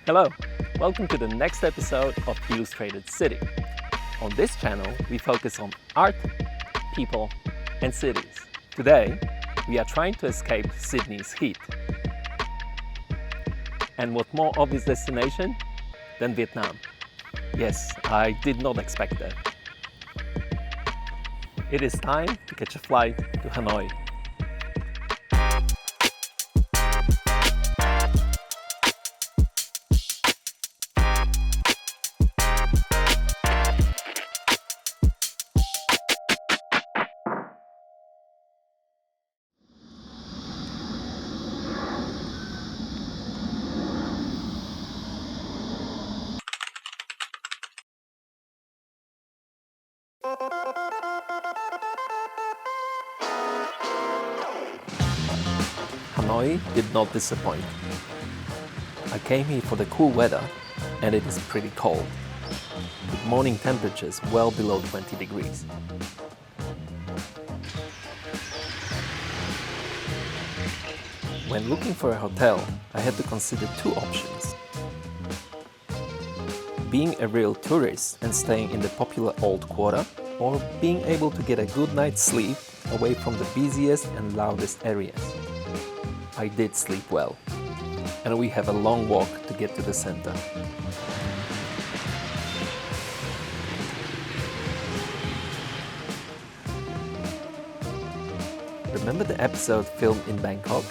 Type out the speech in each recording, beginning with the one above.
Hello, welcome to the next episode of Illustrated City. On this channel, we focus on art, people, and cities. Today, we are trying to escape Sydney's heat. And what more obvious destination than Vietnam? Yes, I did not expect that. It is time to catch a flight to Hanoi. Hanoi did not disappoint. I came here for the cool weather and it is pretty cold, with morning temperatures well below 20 degrees. When looking for a hotel, I had to consider two options. Being a real tourist and staying in the popular old quarter, or being able to get a good night's sleep away from the busiest and loudest areas. I did sleep well, and we have a long walk to get to the center. Remember the episode filmed in Bangkok?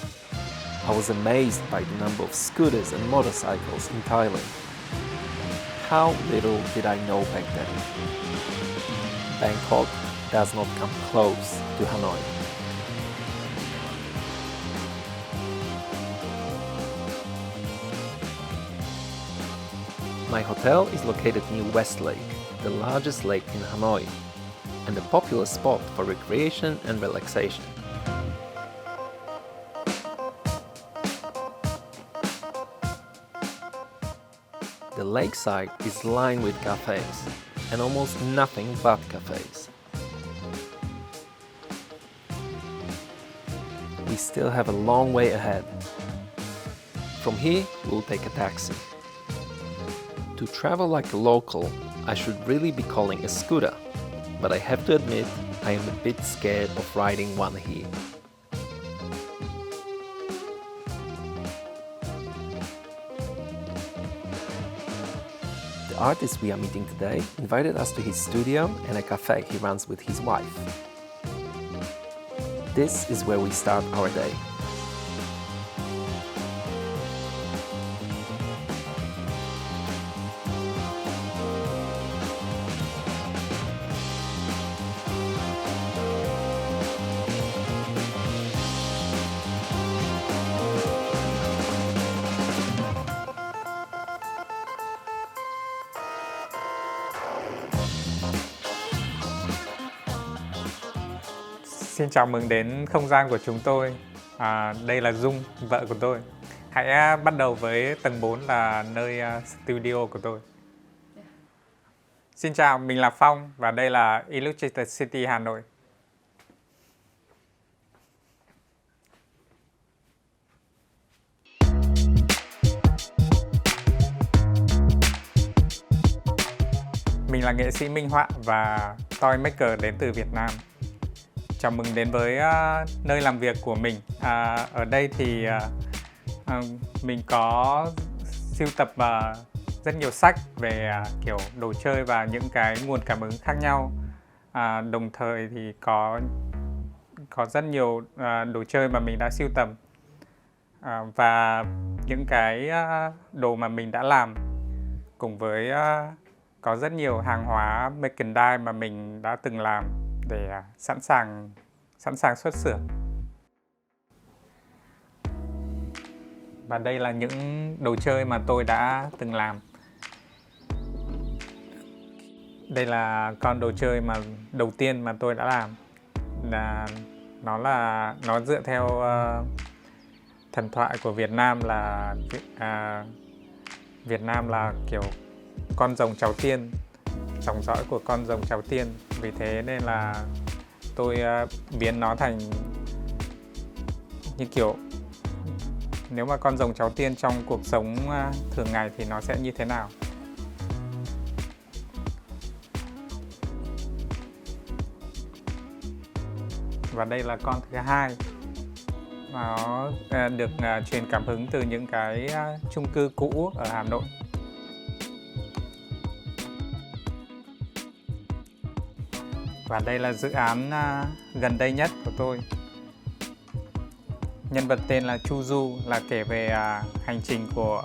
I was amazed by the number of scooters and motorcycles in Thailand. How little did I know back then. Bangkok does not come close to Hanoi. My hotel is located near West Lake, the largest lake in Hanoi, and a popular spot for recreation and relaxation. The lakeside is lined with cafes, and almost nothing but cafes. We still have a long way ahead. From here, we'll take a taxi. To travel like a local, I should really be calling a scooter, but I have to admit I am a bit scared of riding one here. The artist we are meeting today invited us to his studio and a cafe he runs with his wife. This is where we start our day. Xin chào mừng đến không gian của chúng tôi. Đây là Dung, vợ của tôi. Hãy bắt đầu với tầng 4 là nơi studio của tôi. Xin chào, mình là Phong và đây là Illustrated City Hà Nội. Mình là nghệ sĩ minh họa và toymaker đến từ Việt Nam. Chào mừng đến với nơi làm việc của mình. Ở đây thì mình có sưu tập rất nhiều sách về kiểu đồ chơi và những cái nguồn cảm hứng khác nhau. Đồng thời thì có rất nhiều đồ chơi mà mình đã sưu tầm và những cái đồ mà mình đã làm, cùng với có rất nhiều hàng hóa merchandise mà mình đã từng làm để sẵn sàng xuất xưởng. Và đây là những đồ chơi mà tôi đã từng làm. Đây là con đồ chơi mà đầu tiên mà tôi đã làm. Nó dựa theo thần thoại của Việt Nam là Việt Nam là kiểu con rồng cháu tiên, dòng dõi của con rồng cháu tiên. Vì thế nên là tôi biến nó thành như kiểu nếu mà con rồng cháu tiên trong cuộc sống thường ngày thì nó sẽ như thế nào. Và đây là con thứ hai. Nó được truyền cảm hứng từ những cái chung cư cũ ở Hà Nội. Và đây là dự án gần đây nhất của tôi. Nhân vật tên là Chu Du, là kể về hành trình của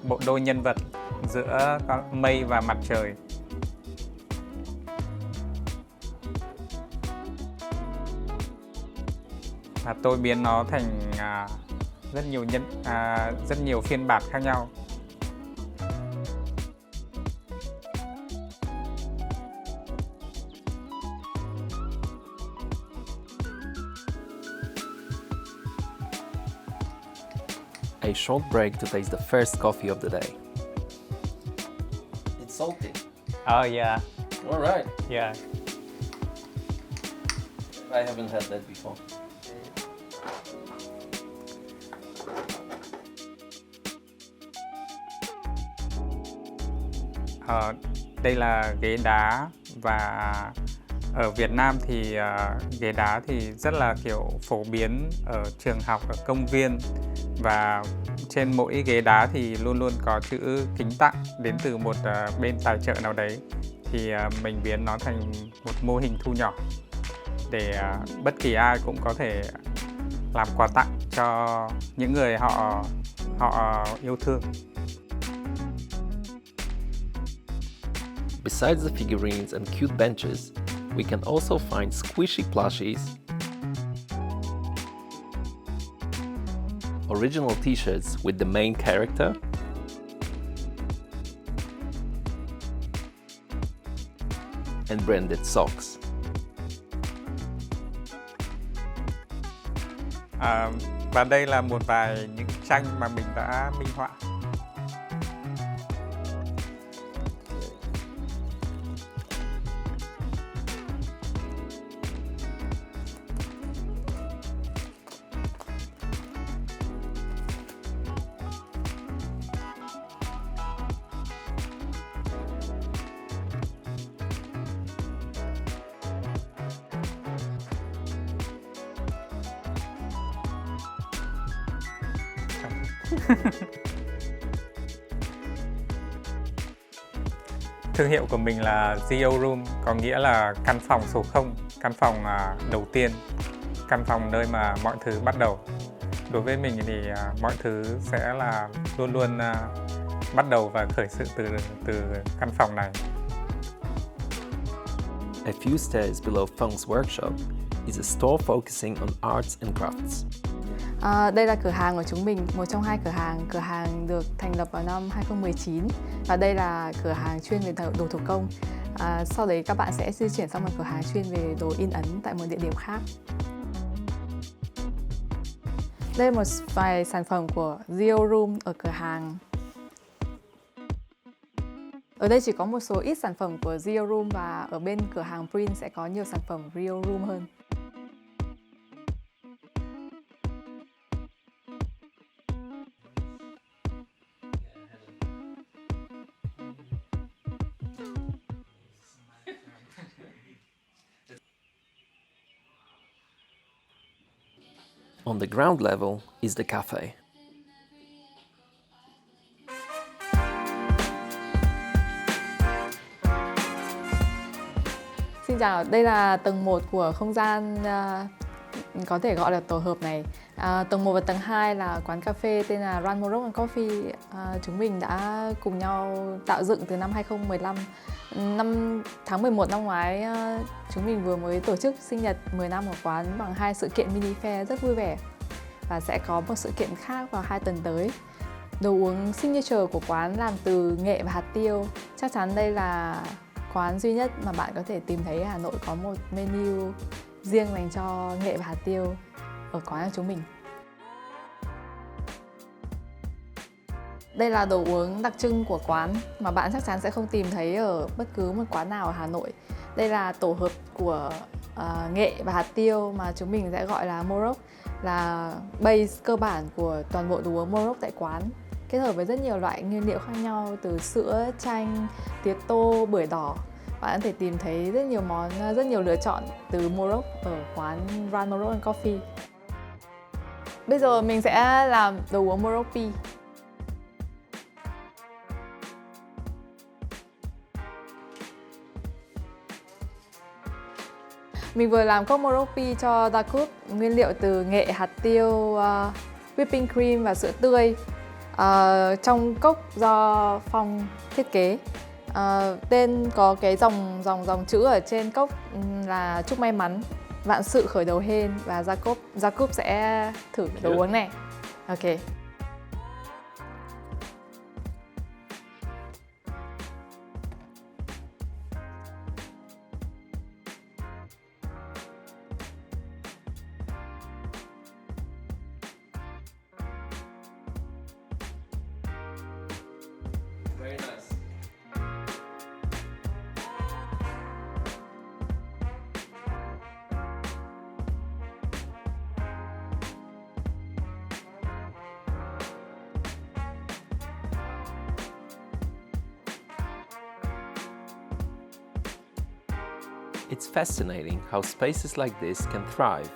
bộ đôi nhân vật giữa mây và mặt trời. Và tôi biến nó thành rất nhiều phiên bản khác nhau. A short break to taste the first coffee of the day. It's salty. Oh yeah. All right. Yeah. I haven't had that before. Đây là ghế đá, và ở Việt Nam thì ghế đá thì rất là kiểu phổ biến ở trường học, ở công viên, và trên mỗi ghế đá thì luôn luôn có chữ kính tặng đến từ một bên tài trợ nào đấy. Thì mình biến nó thành một mô hình thu nhỏ để bất kỳ ai cũng có thể làm quà tặng cho những người họ yêu thương. Besides the figurines and cute benches, we can also find squishy plushies, original t-shirts with the main character, and branded socks. Và đây là một vài những tranh mà mình đã minh họa. Thương hiệu của mình là Zero Room, có nghĩa là căn phòng số 0, căn phòng đầu tiên, căn phòng nơi mà mọi thứ bắt đầu. Đối với mình thì mọi thứ sẽ là luôn luôn bắt đầu và khởi sự từ căn phòng này. A few stairs below Phong's workshop is a store focusing on arts and crafts. Đây là cửa hàng của chúng mình, một trong hai cửa hàng. Cửa hàng được thành lập vào năm 2019 và đây là cửa hàng chuyên về đồ thủ công. Sau đấy các bạn sẽ di chuyển sang một cửa hàng chuyên về đồ in ấn tại một địa điểm khác. Đây là một vài sản phẩm của Zero Room ở cửa hàng. Ở đây chỉ có một số ít sản phẩm của Zero Room và ở bên cửa hàng Print sẽ có nhiều sản phẩm Real Room hơn. On the ground level is the cafe. Xin chào, đây là tầng 1 của không gian có thể gọi là tổ hợp này. Tầng 1 và tầng 2 là quán cà phê tên là Moroc and Coffee. Chúng mình đã cùng nhau tạo dựng từ năm 2015. Tháng 11 năm ngoái, chúng mình vừa mới tổ chức sinh nhật 10 năm của quán bằng 2 sự kiện mini fair rất vui vẻ. Và sẽ có một sự kiện khác vào 2 tuần tới. Đồ uống signature của quán làm từ nghệ và hạt tiêu. Chắc chắn đây là quán duy nhất mà bạn có thể tìm thấy ở Hà Nội có một menu riêng dành cho nghệ và hạt tiêu ở quán của chúng mình. Đây là đồ uống đặc trưng của quán mà bạn chắc chắn sẽ không tìm thấy ở bất cứ một quán nào ở Hà Nội. Đây là tổ hợp của nghệ và hạt tiêu mà chúng mình sẽ gọi là Moroc. là base cơ bản của toàn bộ đồ uống Moroc tại quán, kết hợp với rất nhiều loại nguyên liệu khác nhau từ sữa, chanh, tía tô, bưởi đỏ. Bạn có thể tìm thấy rất nhiều lựa chọn từ Moroc ở quán Moroc and Coffee. Bây giờ mình sẽ làm đồ uống Moroc Phi. Mình vừa làm cốc Moroc Phi cho Jacob, nguyên liệu từ nghệ, hạt tiêu, whipping cream và sữa tươi. Trong cốc do Phong thiết kế. Tên có cái dòng chữ ở trên cốc là chúc may mắn, vạn sự khởi đầu hên, và Jacob sẽ thử đồ uống này. Ok. Very nice. It's fascinating how spaces like this can thrive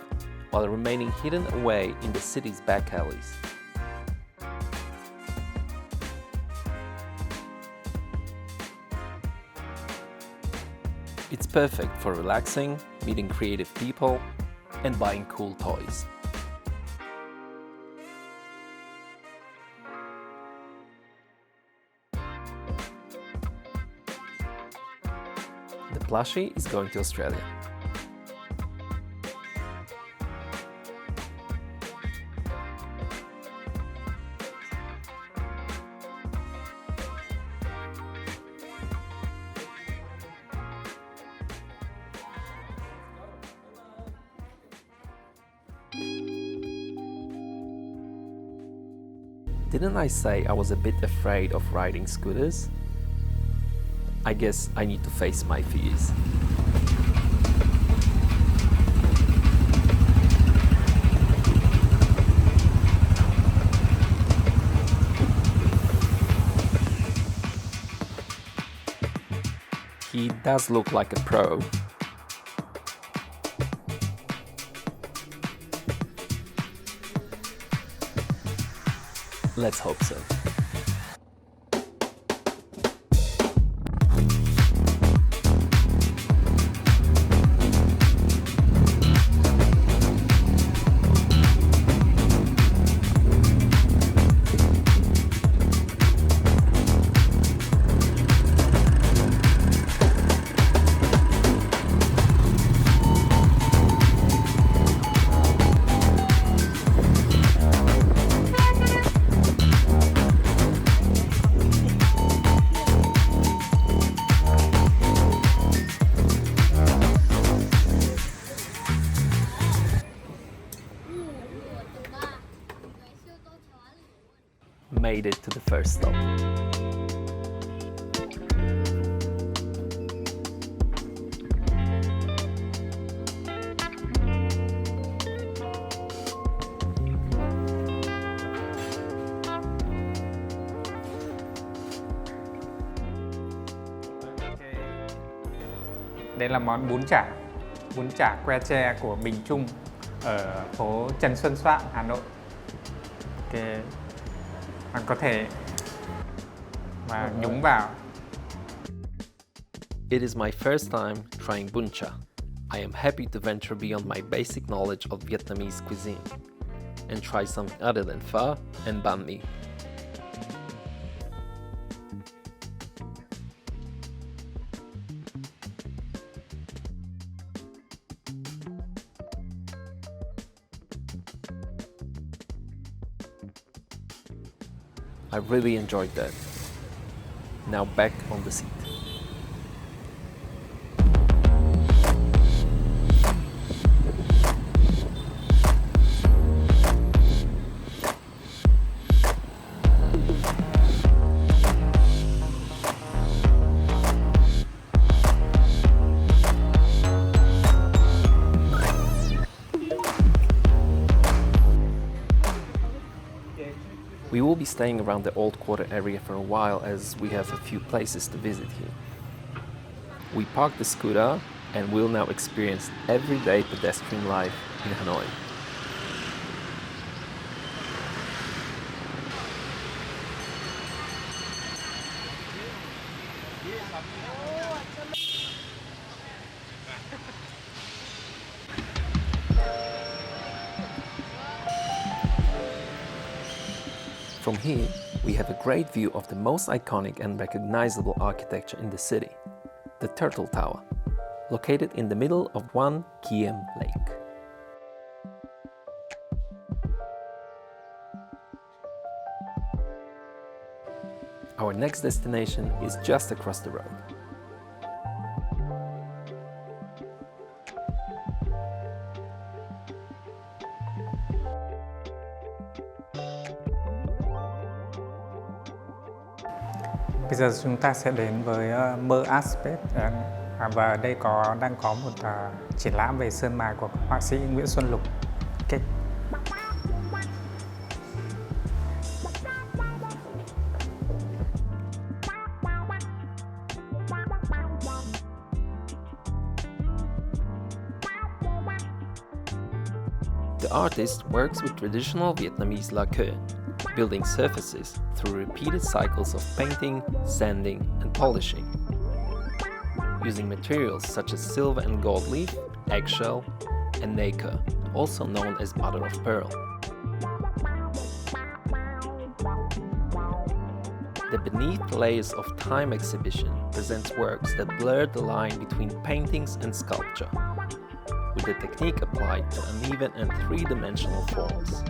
while remaining hidden away in the city's back alleys. It's perfect for relaxing, meeting creative people, and buying cool toys. The plushie is going to Australia. Didn't I say I was a bit afraid of riding scooters? I guess I need to face my fears. He does look like a pro. Let's hope so. Made it to the first stop. Đây là món bún chả que tre của Bình Trung ở phố Trần Xuân Soạn, Hà Nội. Ok, bạn có thể mà nhúng vào. It is my first time trying Bun Cha. I am happy to venture beyond my basic knowledge of Vietnamese cuisine and try something other than pho and banh mi. I really enjoyed that. Now back on the seat. We will be staying around the old quarter area for a while as we have a few places to visit here. We parked the scooter and will now experience everyday pedestrian life in Hanoi. From here, we have a great view of the most iconic and recognizable architecture in the city, the Turtle Tower, located in the middle of Bun Cha Lake. Our next destination is just across the road. Bây giờ chúng ta sẽ đến với Moroc và ở đây đang có một triển lãm về sơn mài của họa sĩ Nguyễn Xuân. The artist works with traditional Vietnamese lacquer, building surfaces through repeated cycles of painting, sanding, and polishing. Using materials such as silver and gold leaf, eggshell, and nacre, also known as mother of pearl. The Beneath Layers of Time exhibition presents works that blur the line between paintings and sculpture, with the technique applied to uneven and three-dimensional forms.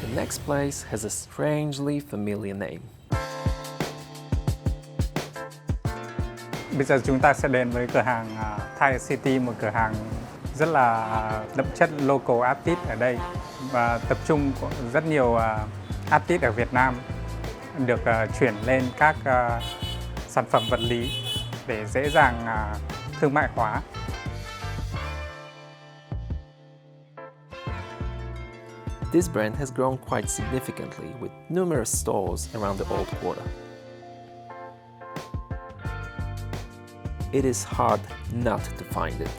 The next place has a strangely familiar name. Bây giờ chúng ta sẽ đến với cửa hàng TiredCity, một cửa hàng rất là đậm chất local artist ở đây và tập trung của rất nhiều artist ở Việt Nam được chuyển lên các sản phẩm vật lý để dễ dàng thương mại hóa. This brand has grown quite significantly with numerous stores around the old quarter. It is hard not to find it.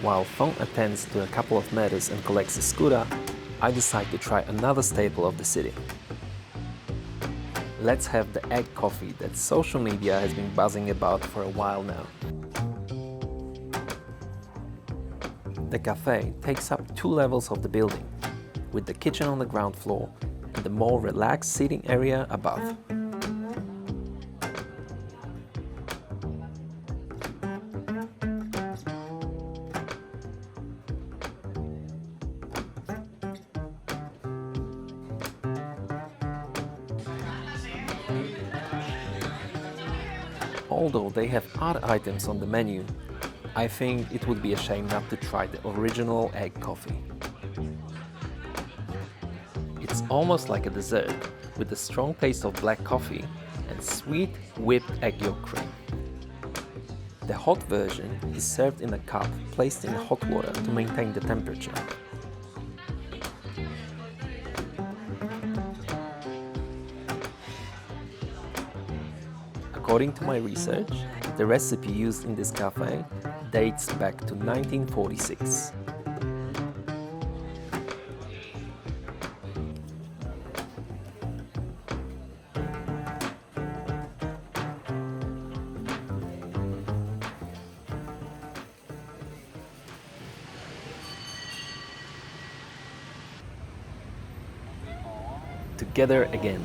While Phong attends to a couple of matters and collects a scooter, I decide to try another staple of the city. Let's have the egg coffee that social media has been buzzing about for a while now. The café takes up 2 levels of the building, with the kitchen on the ground floor and the more relaxed seating area above. although they have other items on the menu, I think it would be a shame not to try the original egg coffee. It's almost like a dessert, with the strong taste of black coffee and sweet whipped egg yolk cream. The hot version is served in a cup placed in hot water to maintain the temperature. According to my research, the recipe used in this cafe dates back to 1946. Together again.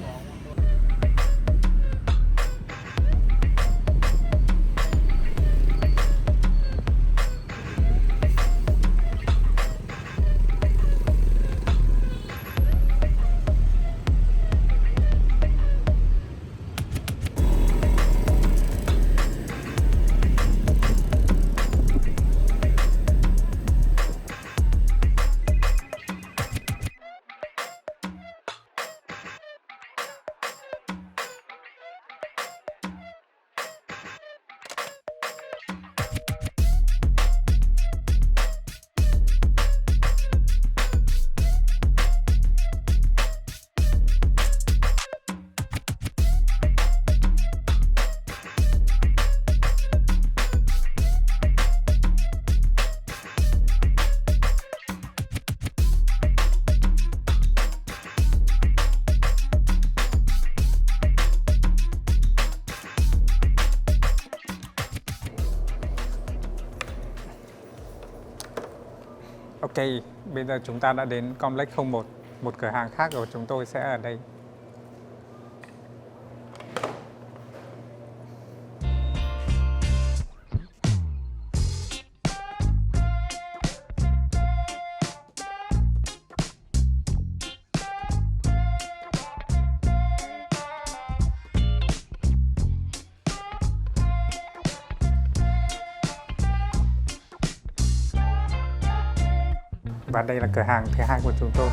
Ok, bây giờ chúng ta đã đến Complex 01, một cửa hàng khác của chúng tôi sẽ ở đây. Và đây là cửa hàng thứ hai của chúng tôi.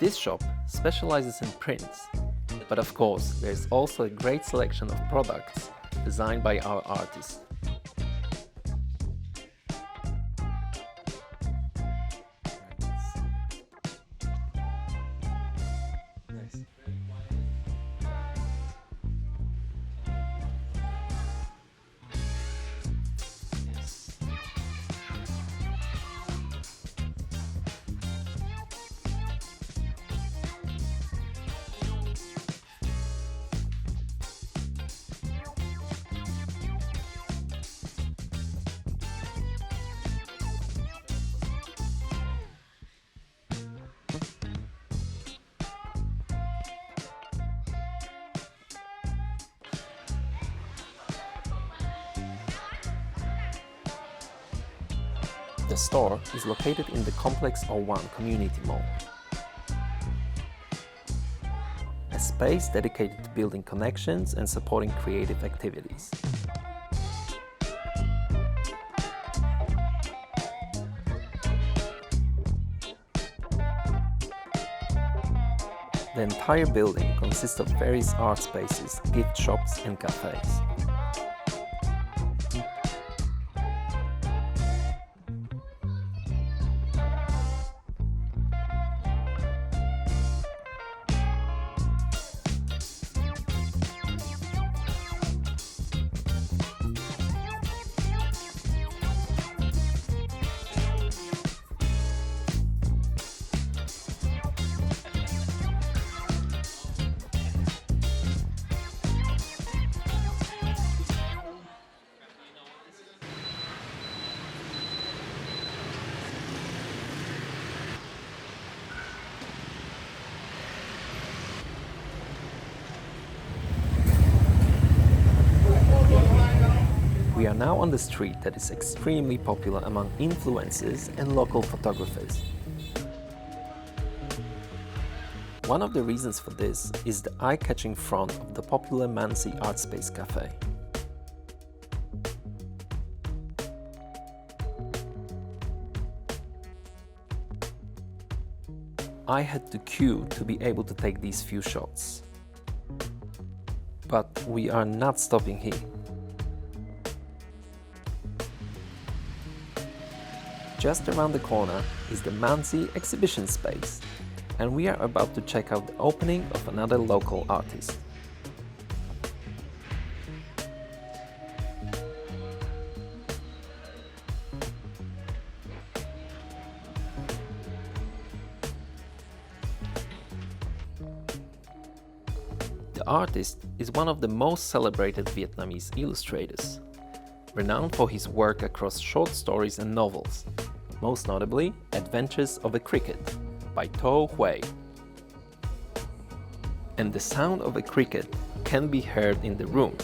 This shop specializes in prints, but of course there's also a great selection of products designed by our artists. The store is located in the Complex 01 Community Mall, a space dedicated to building connections and supporting creative activities. The entire building consists of various art spaces, gift shops and cafes. We are now on the street that is extremely popular among influencers and local photographers. One of the reasons for this is the eye-catching front of the popular Manzi art space cafe. I had to queue to be able to take these few shots. But we are not stopping here. Just around the corner is the Manzi exhibition space, and we are about to check out the opening of another local artist. The artist is one of the most celebrated Vietnamese illustrators, renowned for his work across short stories and novels, most notably Adventures of a Cricket by To Hui. And the sound of a cricket can be heard in the room.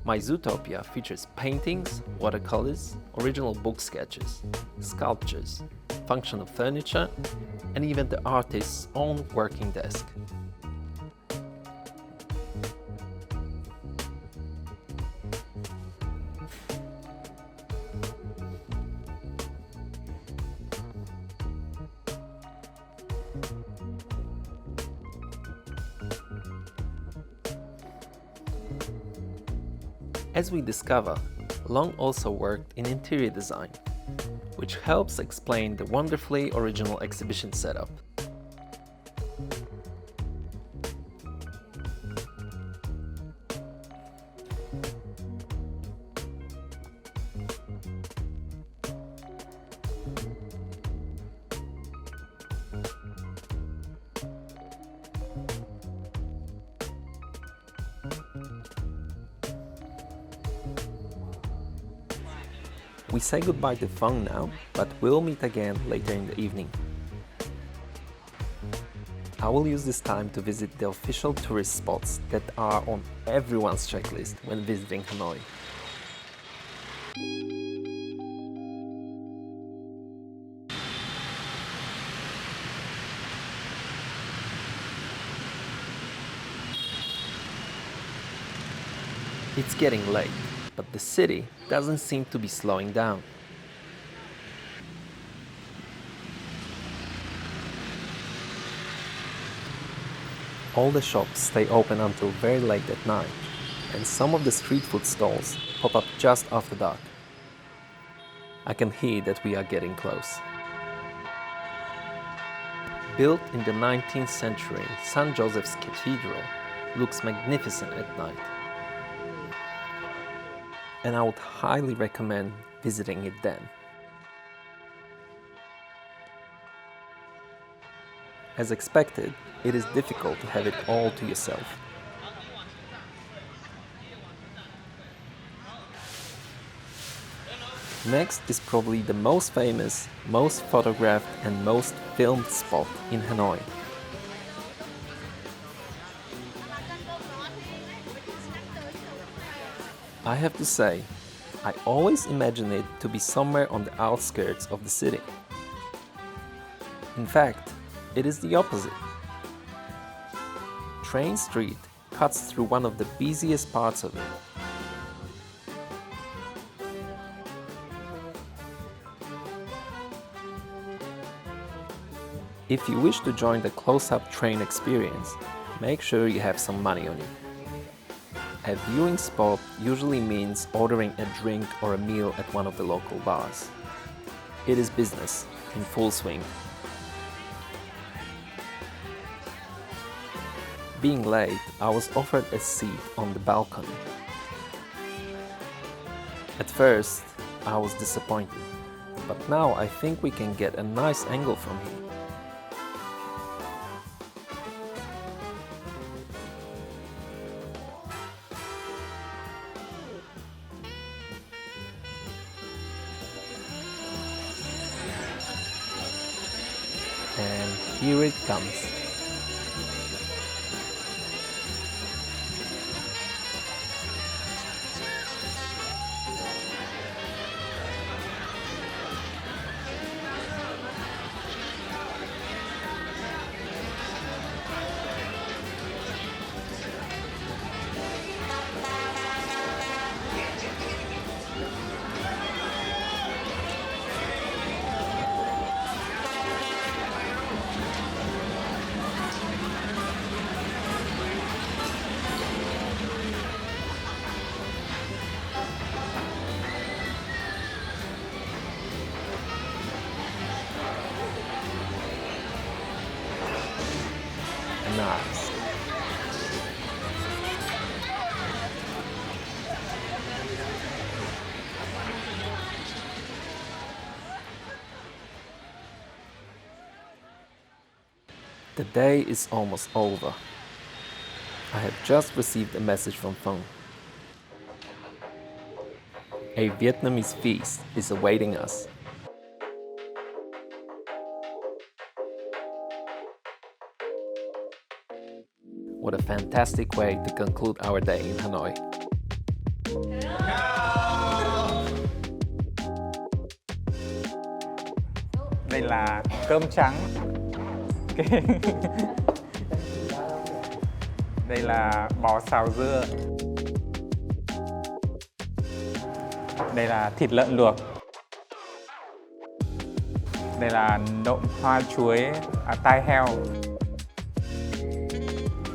My Zootopia features paintings, watercolors, original book sketches, sculptures, functional furniture, and even the artist's own working desk. As we discover, Long also worked in interior design, which helps explain the wonderfully original exhibition setup. We say goodbye to Phong now, but we'll meet again later in the evening. I will use this time to visit the official tourist spots that are on everyone's checklist when visiting Hanoi. It's getting late, but the city doesn't seem to be slowing down. All the shops stay open until very late at night, and some of the street food stalls pop up just after dark. I can hear that we are getting close. Built in the 19th century, St. Joseph's Cathedral looks magnificent at night, and I would highly recommend visiting it then. As expected, it is difficult to have it all to yourself. Next is probably the most famous, most photographed and most filmed spot in Hanoi. I have to say, I always imagine it to be somewhere on the outskirts of the city. In fact, it is the opposite. Trainstreet cuts through one of the busiest parts of it. If you wish to join the close-up train experience, make sure you have some money on you. A viewing spot usually means ordering a drink or a meal at one of the local bars. It is business in full swing. Being late, I was offered a seat on the balcony. At first, I was disappointed, but now I think we can get a nice angle from here. here it comes. Nice. The day is almost over. I have just received a message from PHONG. A Vietnamese feast is awaiting us. What a fantastic way to conclude our day in Hanoi. Đây là cơm trắng. Đây là bò xào dưa. Đây là thịt lợn luộc. Đây là nộm hoa chuối tai heo.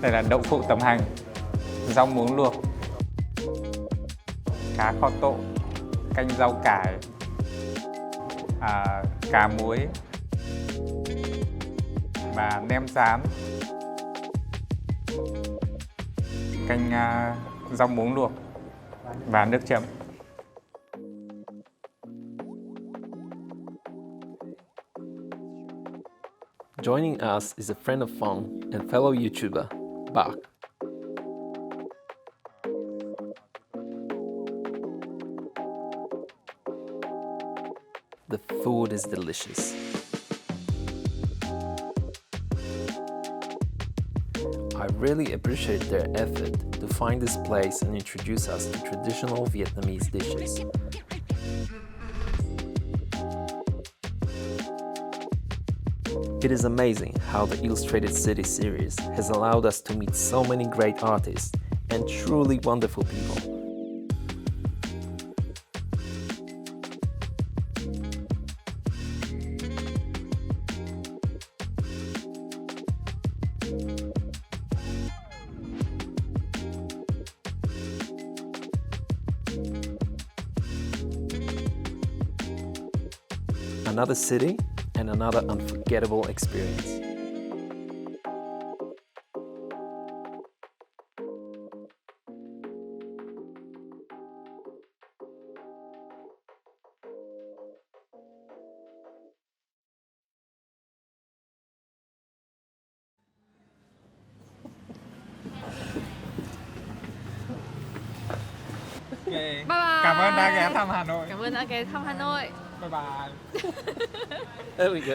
Đây là đậu phụ tẩm hành, rau muống luộc, cá kho tộ, canh rau cải, cá muối và nem rán, canh rau muống luộc và nước chấm. Joining us is a friend of PHONG and fellow YouTuber, Bach. The food is delicious. I really appreciate their effort to find this place and introduce us to traditional Vietnamese dishes. It is amazing how the TiredCity series has allowed us to meet so many great artists and truly wonderful people. Another city and another unforgettable experience. Okay. Bye bye. Cảm ơn đã ghé thăm Hà Nội. Cảm ơn đã ghé thăm Hà Nội. Bye bye. There we go.